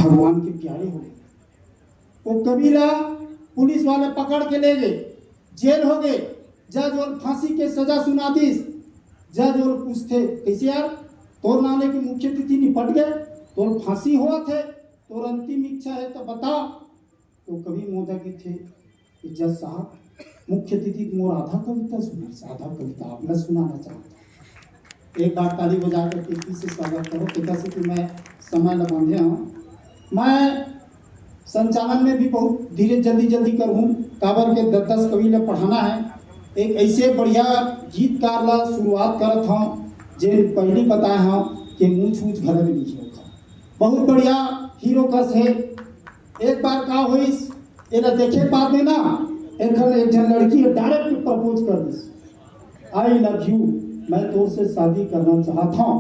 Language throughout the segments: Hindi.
भगवान के प्यारे हो गए। वो कबीला पुलिस वाले पकड़ के ले गए, जेल हो गए। जज और फांसी के सजा सुना दी। जज और पूछते कैसे यार तोर नाले की मुख्य तिथि निपट गए, तोर फांसी हुआ थे, तोर अंतिम इच्छा है तो बता। तो कवि मोदकी थे कि जज साहब मुख्य तिथि मोर आधा कविता सुना, आधा कविता आपने सुनाना चाहता। एक बार ताली बजा कर कीर्ति से स्वागत करो। पिता से कि मैं समय लगाने हूँ, मैं संचालन में भी बहुत धीरे जल्दी करूँ। काबर के 10 कविला पढ़ाना है। एक ऐसे बढ़िया गीतकार ला शुरुआत करत हूँ जे पहले बताए हूँ कि मूछ ऊँच घर में नहीं होगा। बहुत बढ़िया हीरो कस है। एक बार का हुई एला देखे बाद में ना एक जन लड़की डायरेक्ट प्रपोज कर दी, आई लव यू, मैं तो उससे शादी करना चाहता हूँ।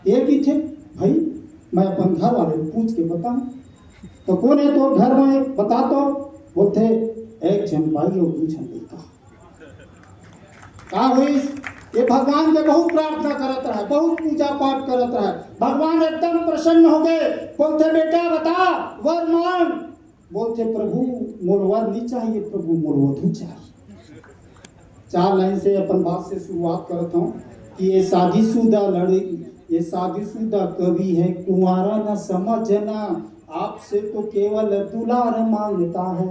एक ही थे भाई, मैं अपन घर वाले को पूछ के बताऊं तो कौन है तो घर में बता। तो बोलते एक जन भाई और 2 जन लड़का। का हुई ये भगवान के बहुत प्रार्थना करत रहा, बहुत पूजा पाठ करत रहा। भगवान एकदम प्रसन्न हो गए। बोलते बेटा बता वर मांग। बोलते प्रभु मोर वर नहीं चाहिए, प्रभु मोर वधू चाहिए। 4 लाइन से अपन बात से शुरुआत करता हूँ कि ये शादीशुदा ये शादीशुदा कवि है, कुंवारा न समझना, आपसे तो केवल दुलार मांगता है।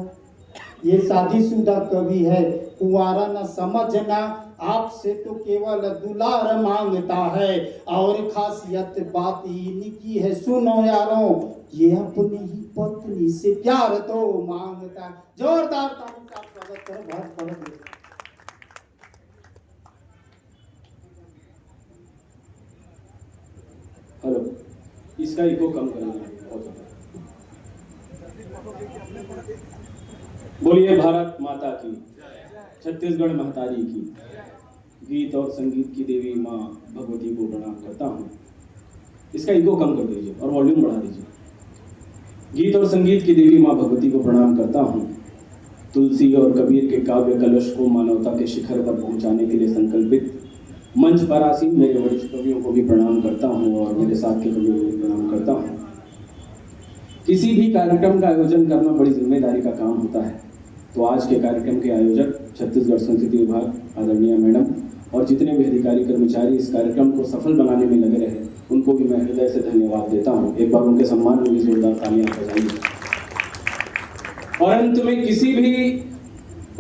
ये शादीशुदा कवि है, कुंवारा न समझना, आपसे तो केवल दुलार मांगता है। और खासियत बात इनकी है सुनो यारों, ये अपनी ही पत्नी से प्यार तो मांगता है। जोरदार ताली से स्वागत करो। बहुत हेलो, इसका इको कम करना है। बोलिए भारत माता की, छत्तीसगढ़ महतारी की, गीत और संगीत की देवी माँ भगवती को प्रणाम करता हूँ। इसका इको कम कर दीजिए और वॉल्यूम बढ़ा दीजिए। गीत और संगीत की देवी माँ भगवती को प्रणाम करता हूँ। तुलसी और कबीर के काव्य कलश को मानवता के शिखर पर पहुँचाने के लिए संकल्पित मंच पर आसीन मेरे वरिष्ठ कवियों को भी प्रणाम करता हूँ और मेरे साथ के कवियों को भी प्रणाम करता हूँ। किसी भी कार्यक्रम का आयोजन करना बड़ी जिम्मेदारी का काम होता है। तो आज के कार्यक्रम के आयोजक छत्तीसगढ़ संस्कृति विभाग आदरणीय मैडम और जितने भी अधिकारी कर्मचारी इस कार्यक्रम को सफल बनाने में लगे रहे, उनको भी मैं हृदय से धन्यवाद देता हूँ। एक बार उनके सम्मान में भी जोरदार तालियां बजाइए। और अंत में किसी भी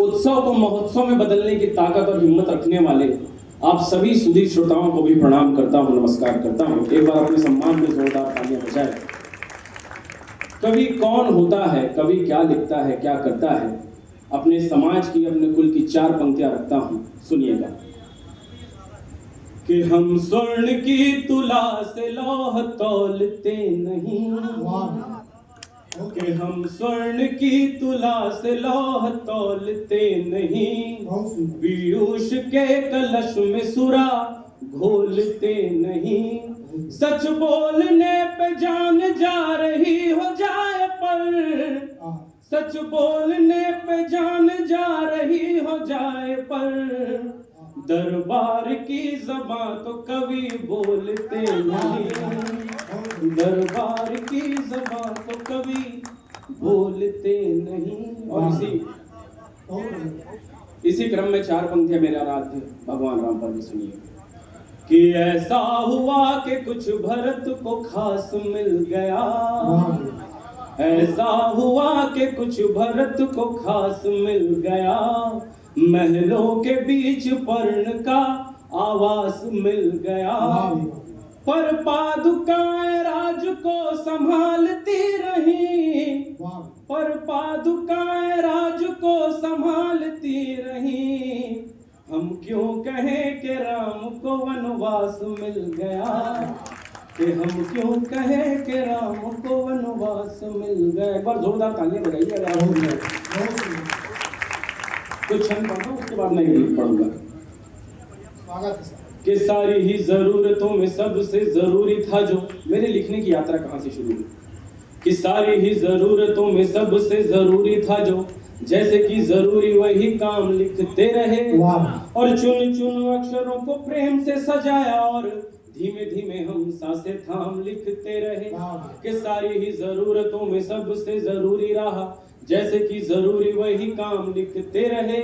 उत्सव को महोत्सव में बदलने की ताकत और हिम्मत रखने वाले आप सभी सुधीर श्रोताओं को भी प्रणाम करता हूँ, नमस्कार करता हूँ। एक बार अपने सम्मान में जोरदार तालियां बजाएं। कवि कौन होता है, कवि क्या लिखता है, क्या करता है, अपने समाज की, अपने कुल की 4 पंक्तियां रखता हूँ, सुनिएगा। कि हम स्वर्ण की तुला से लौह तौलते नहीं, कि हम स्वर्ण की तुला से लौह तौलते नहीं, पीयूष के कलश में सुरा घोलते नहीं। सच बोलने पे जान जा रही हो जाए पर, सच बोलने पे जान जा रही हो जाए पर, दरबार की ज़बान तो कवि बोलते नहीं, दरबार की ज़बान तो कवि बोलते नहीं। और इसी क्रम में 4 पंक्तियां मेरे आराध्य भगवान राम पर भी सुनिए। कि ऐसा हुआ कि कुछ भरत को खास मिल गया, ऐसा हुआ कि कुछ भरत को खास मिल गया, महलों के बीच पर्ण का आवास मिल गया, पर पादुकाएं राज को संभालती रही, पर पादुकाएं राज को संभालती रही। हम क्यों कहें कि राम को वनवास मिल गया, कि हम क्यों कहें कि राम को वनवास मिल गया। एक बार जोरदार तालियां बजाइए। कुछ क्षण पढ़ूं, उसके बाद मैं गीत पढ़ूंगा। कि सारी ही जरूरतों में सबसे जरूरी था जो, मेरे लिखने की यात्रा कहाँ से शुरू हुई। कि सारी ही जरूरतों में सबसे जरूरी था जो, जैसे कि जरूरी वही काम लिखते रहे, और चुन चुन अक्षरों को प्रेम से सजाया, और धीमे धीमे हम सांसें थाम लिखते रहे वाह। कि सारी ही जरूरतों में सबसे जरूरी रहा जैसे कि जरूरी वही काम लिखते रहे।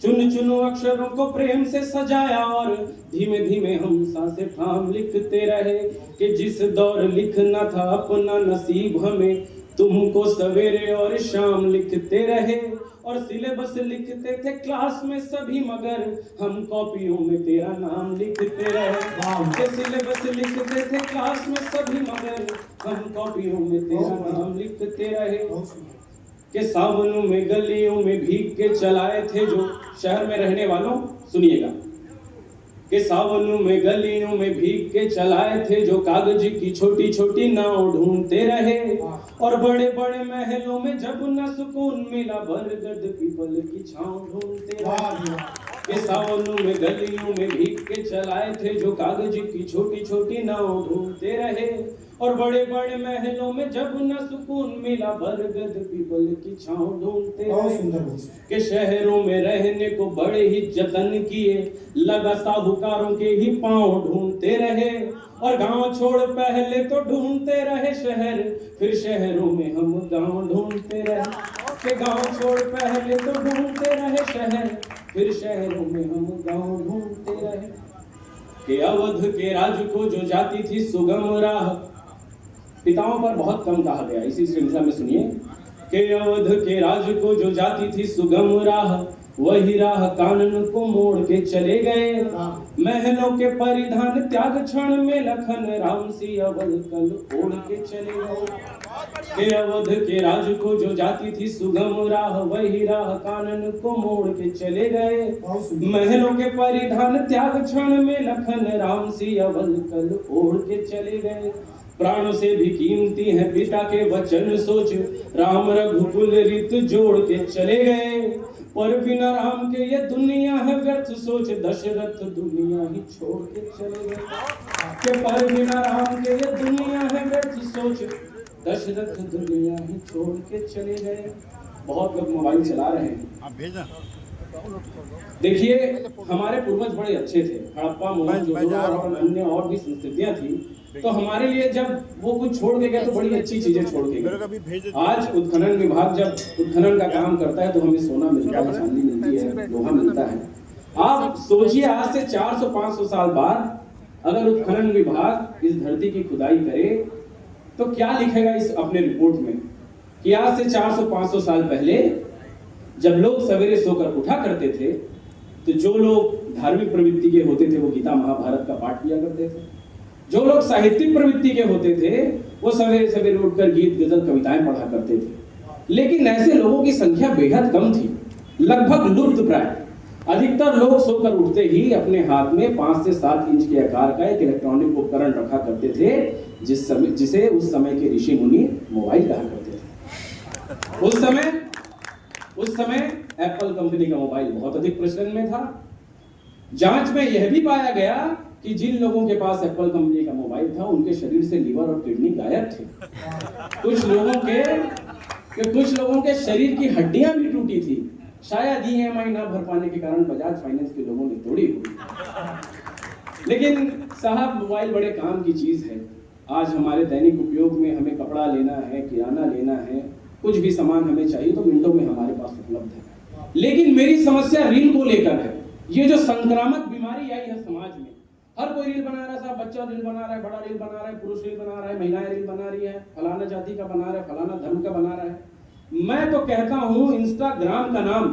चुन चुन अक्षरों को प्रेम से सजाया और धीमे धीमे हम सांसें थाम लिखते रहे कि जिस दौर लिखना था अपना नसीब हमें तुमको सवेरे और शाम लिखते रहे। और सिलेबस लिखते थे क्लास में सभी मगर हम कॉपियों में तेरा नाम लिखते रहे। कि सिलेबस लिखते थे क्लास में सभी मगर हम कॉपियों में तेरा नाम लिखते रहे। कि सावनों में गलियों में भीग के चलाए थे जो शहर में रहने वालों सुनिएगा कि सावनों में गलियों में भीग के चलाए थे जो कागज की छोटी छोटी नाव ढूंढते रहे। और बड़े बड़े महलों में जब न सुकून मिला बरगद पीपल की छांव ढूंढते रहे। कि सावनों में गलियों में भीग के चलाए थे जो कागज की छोटी छोटी नाव ढूंढते रहे। और बड़े बड़े महलों में जब न सुकून मिला बरगद पीपल की छांव ढूंढते रहे। कि शहरों में रहने को बड़े ही जतन किए लगा साहूकारों के ही पांव ढूंढते रहे। और गांव छोड़ पहले तो ढूंढते रहे शहर फिर शहरों में हम गांव ढूंढते रहे। कि गांव छोड़ पहले तो ढूंढते रहे शहर फिर शहरों में हम गांव ढूंढते रहे। कि अवध के राज को जो जाती थी सुगम राह पिताओं पर बहुत कम कहा गया इसी श्रृंखला में सुनिए। कि अवध के राज को जो जाती थी सुगम राह वही राह कानन को मोड़ के चले गए। महलों के परिधान त्याग क्षण में लखन राम सी अवध कल ओढ़ के चले गए। कि अवध के राज को जो जाती थी सुगम राह वही राह कानन को मोड़ के चले गए। महलों के परिधान त्याग क्षण में लखन राम सी अवध कल ओढ़ के चले गए। प्राणों से भी कीमती है पिता के वचन सोच राम रघुकुल रित जोड़ के चले गए। पर बिना राम के ये दुनिया है व्यर्थ सोच दशरथ दुनिया ही छोड़ के चले गए। कि पर बिना राम के ये दुनिया है व्यर्थ सोच दशरथ दुनिया ही छोड़ के चले गए। बहुत लोग मोबाइल चला रहे हैं। देखिए हमारे पूर्वज बड़े अच्छे थे। हड़प्पा मोहनजोदड़ो और अन्य और भी संस्कृतियां थी तो हमारे लिए जब वो कुछ छोड़ के गए तो बड़ी अच्छी चीजें छोड़ के गए। आज उत्खनन विभाग जब उत्खनन का काम करता है तो हमें सोना मिलता है चांदी मिलती है लोहा मिलता है। आप सोचिए आज से 400-500 साल बाद अगर उत्खनन विभाग इस धरती की खुदाई करे तो क्या लिखेगा इस अपने रिपोर्ट में कि आज से 400-500 साल पहले जब लोग सवेरे सोकर उठा करते थे तो जो लोग धार्मिक प्रवृत्ति के होते थे वो गीता महाभारत का पाठ किया करते थे। जो लोग साहित्यिक प्रवृत्ति के होते थे वो सवेरे सवेरे उठकर गीत गजल कविताएं पढ़ा करते थे। लेकिन ऐसे लोगों की संख्या बेहद कम थी लगभग लुप्त प्राय। अधिकतर लोग सोकर उठते ही अपने हाथ में 5 से 7 इंच के आकार का एक इलेक्ट्रॉनिक उपकरण रखा करते थे जिसे उस समय के ऋषि मुनि मोबाइल कहा करते थे। उस समय एप्पल कंपनी का मोबाइल बहुत अधिक प्रचलन में था। जांच में यह भी पाया गया कि जिन लोगों के पास एप्पल कंपनी का मोबाइल था उनके शरीर से लीवर और किडनी गायब थे। कुछ लोगों के शरीर की हड्डियां भी टूटी थी। शायद ईएमआई ना भर पाने के कारण बजाज फाइनेंस के लोगों ने तोड़ी हुई। लेकिन साहब मोबाइल बड़े काम की चीज है। आज हमारे दैनिक उपयोग में हमें कपड़ा लेना है किराना लेना है कुछ भी सामान हमें चाहिए तो मिनटों में हमारे पास उपलब्ध है। लेकिन मेरी समस्या रील को लेकर है। ये जो संक्रामक बीमारी आई है समाज में हर कोई रील बना रहा है। साहब बच्चा रील बना रहा है बड़ा रील बना रहा है पुरुष रील बना रहा है महिलाएं रील बना रही है फलाना जाति का बना रहा है फलाना धर्म का बना रहा है। मैं तो कहता हूं इंस्टाग्राम का नाम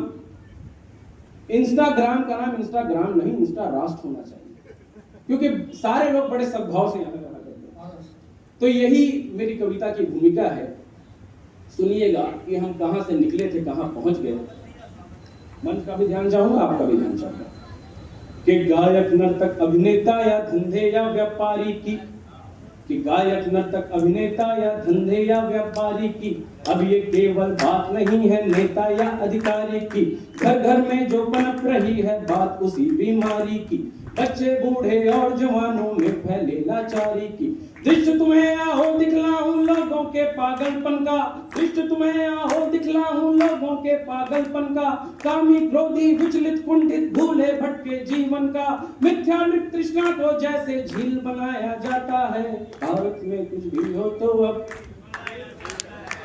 इंस्टाग्राम नहीं इंस्टा राष्ट्र होना चाहिए क्योंकि सारे लोग बड़े सद्भाव से यहाँ करते हैं। तो यही मेरी कविता की भूमिका है। सुनिएगा कि हम कहां से निकले थे कहां पहुंच गए। मंच का भी ध्यान चाहूंगा आपका भी ध्यान चाहूंगा कि गायक नर्तक अभिनेता या धंधे या व्यापारी की अब ये केवल बात नहीं है नेता या अधिकारी की। घर घर में जो पनप रही है बात उसी बीमारी की। बच्चे बूढ़े और जवानों में फैले लाचारी की। दृष्ट तुम्हें आहो दिखलाऊं लोगों के पागलपन का, दृष्ट तुम्हें आहो दिखलाऊं लोगों के पागलपन का। कामी क्रोधी विचलित कुंठित भूले भटके जीवन का, मिथ्या मृत तृष्णा को जैसे झील बनाया जाता है। भारत में कुछ भी हो तो अब,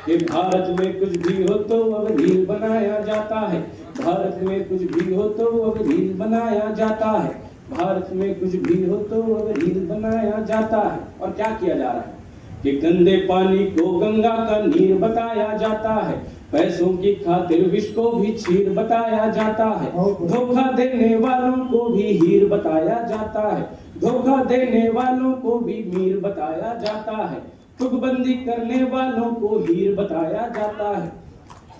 ये भारत में कुछ भी हो तो अब रील बनाया जाता है। भारत में कुछ भी हो तो अब रील बनाया जाता है। भारत में कुछ भी हो तो अब रील बनाया जाता है। और क्या किया जा रहा है कि गंदे पानी को गंगा का नीर बताया जाता है। पैसों की खातिर विष को भी क्षीर बताया जाता है। धोखा देने वालों को भी हीर बताया जाता है। धोखा देने वालों को भी मीर बताया जाता है। तुकबंदी करने वालों को हीर बताया जाता है।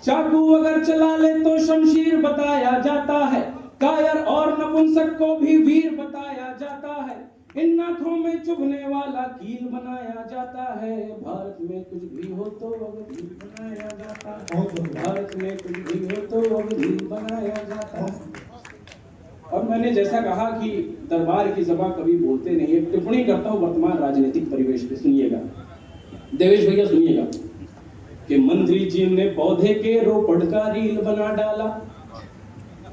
चाकू अगर चला ले तो शमशीर बताया जाता है। कायर और नपुंसक को भी वीर बताया जाता है। इन नाथों में चुभने वाला कील बनाया जाता है। भारत में कुछ भी हो तो अब रील बनाया जाता है। भारत में कुछ भी हो तो अब रील बनाया जाता है। और मैंने जैसा कहा कि दरबार की सभा कभी बोलते नहीं, एक टिप्पणी करता हूँ वर्तमान राजनीतिक परिवेश पे। सुनिएगा देवेश भैया, सुनिएगा कि मंत्री जी ने पौधे के रोपण का रील बना डाला,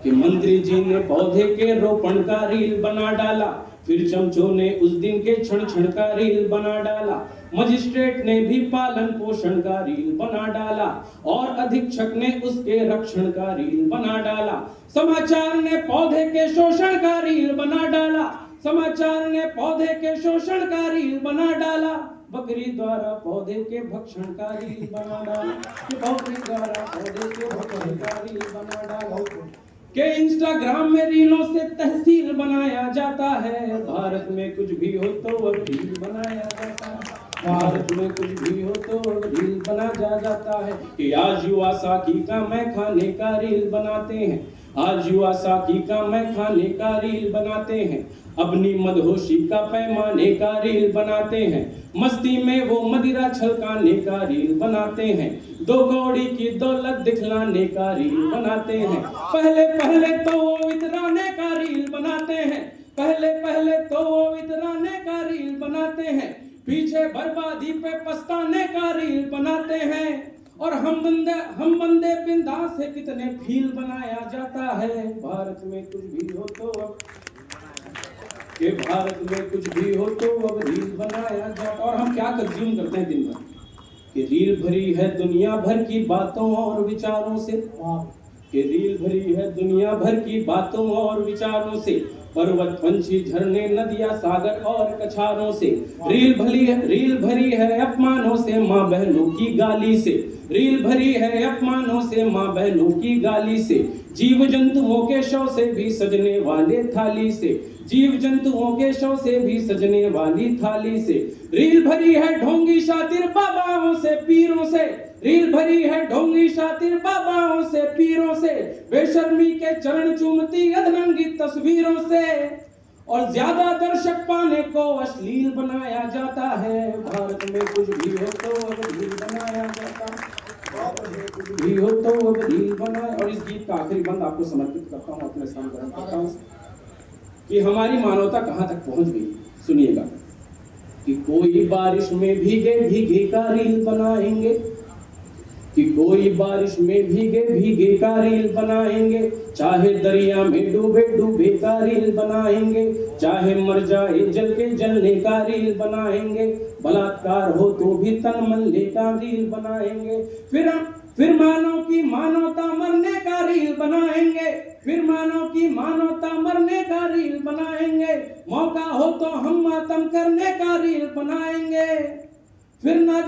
कि मंत्री जी ने पौधे के रोपण का रील बना डाला। फिर चमचों ने उस दिन के क्षण क्षण का रील बना डाला। मजिस्ट्रेट ने भी पालन पोषण का रील बना डाला और अधीक्षक ने उसके रक्षण का रील बना डाला। समाचार ने पौधे के शोषण का रील बना डाला। समाचार ने पौधे के शोषण का रील बना डाला। बकरी द्वारा पौधे के भक्षण का रील बना डाला। बकरी द्वारा पौधे के भक्षण का रील बना डाला। के इंस्टाग्राम में रीलों से तहसील बनाया जाता है। भारत में कुछ भी हो तो अब रील बनाया जाता है। भारत में कुछ भी हो तो अब रील बना जाता है। कि आज युवा साकी का मैं खाने का रील बनाते हैं। आज युवा साकी का मैं खाने का रील बनाते हैं। अपनी मदहोशी का पैमाने का रील बनाते हैं। मस्ती में वो मदिरा छलकाने का रील बनाते हैं। दो कौड़ी की दौलत दिखलाने का रील बनाते हैं। पहले पहले तो वो इतराने का रील बनाते हैं। पहले पहले तो वो इतराने का रील बनाते हैं। पीछे बर्बादी पे पछताने का रील बनाते हैं। और हम बंदे बिंदास से कितने फील बनाया जाता है। भारत में कुछ भी हो तो अब, कि भारत में कुछ भी हो तो अब रील बनाया जाता। और हम क्या कंज्यूम करते हैं दिन भर, कि रील भरी है दुनिया भर की बातों और विचारों से। कि रील भरी है दुनिया भर की बातों और विचारों से। पर्वत पंछी झरने नदियां सागर और कछारों से। रील भरी है अपमानों से माँ बहनों की गाली से। रील भरी है अपमानों से माँ बहनों की गाली से। जीव जंतुओं के शव से भी सजने वाले थाली से। जीव जंतुओं के शव से भी सजने वाली थाली से। रील भरी है ढोंगी शातिर बाबाओं से पीरों से। रील भरी है ढोंगी शातिर बाबाओं से पीरों से। बेशर्मी के चरण चूमती अधरंगी तस्वीरों से। और ज्यादा दर्शक पाने को अश्लील बनाया जाता है। भारत में कुछ भी हो तो अब रील बनाया जाता है। कुछ भी हो तो अब रील बनाए। और इस गीत का आखिरी बंद आपको समर्पित करता हूँ, अपने सामने ग्रहण करता हूँ कि हमारी मानवता कहाँ तक पहुँच गई। सुनिएगा कि कोई बारिश में भीगे भीगे का रील बनाएंगे। कि कोई बारिश में भीगे भीगे का रील बनाएंगे। चाहे दरिया में डूबे डूबे का रील बनाएंगे। चाहे मर जाए जल के जलने का रील बनाएंगे। बलात्कार हो तो भी तन मलने का रील बनाएंगे। फिर मानव की मानवता मरने का रील बनाएंगे। फिर मानव की मानवता मरने का रील बनाएंगे। मौका हो तो हम मातम करने का रील बनाएंगे। फिर ना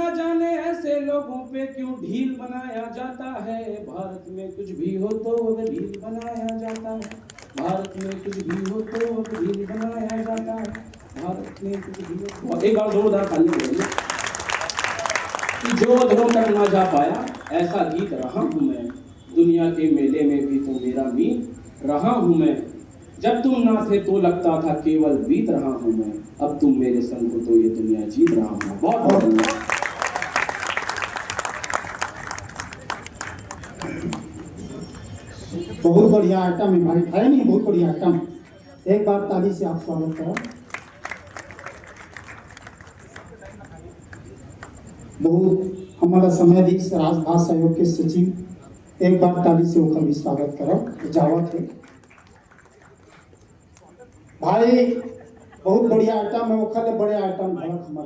जाने ऐसे लोगों पे क्यों ढील बनाया जाता है। भारत में कुछ भी हो तो अब रील बनाया जाता है। भारत में कुछ भी हो तो अब रील बनाया जाता है। भारत में कुछ भी हो। एक बार जोरदार ताली बजाइए। कि जो अधरों तक ना जा पाया ऐसा गीत रहा हूँ मैं। दुनिया के मेले में भी तो मेरा मीत रहा हूँ मैं। जब तुम ना थे तो लगता था केवल बीत रहा हूँ मैं। अब तुम मेरे संग हो तो ये दुनिया जीत रहा हूँ। बहुत धन्यवाद। बहुत बढ़िया आइटम है भाई, है नहीं, बहुत बढ़िया आइटम। एक बार ताली से आप स्वागत करो। बहुत हमारा समाधीश राजभाषा आयोग के सचिव, एक बार ताली से ओकर भी स्वागत करो। जावत है भाई, बहुत बढ़िया आइटम है, ओकर ले बड़े आइटम भरत हमारे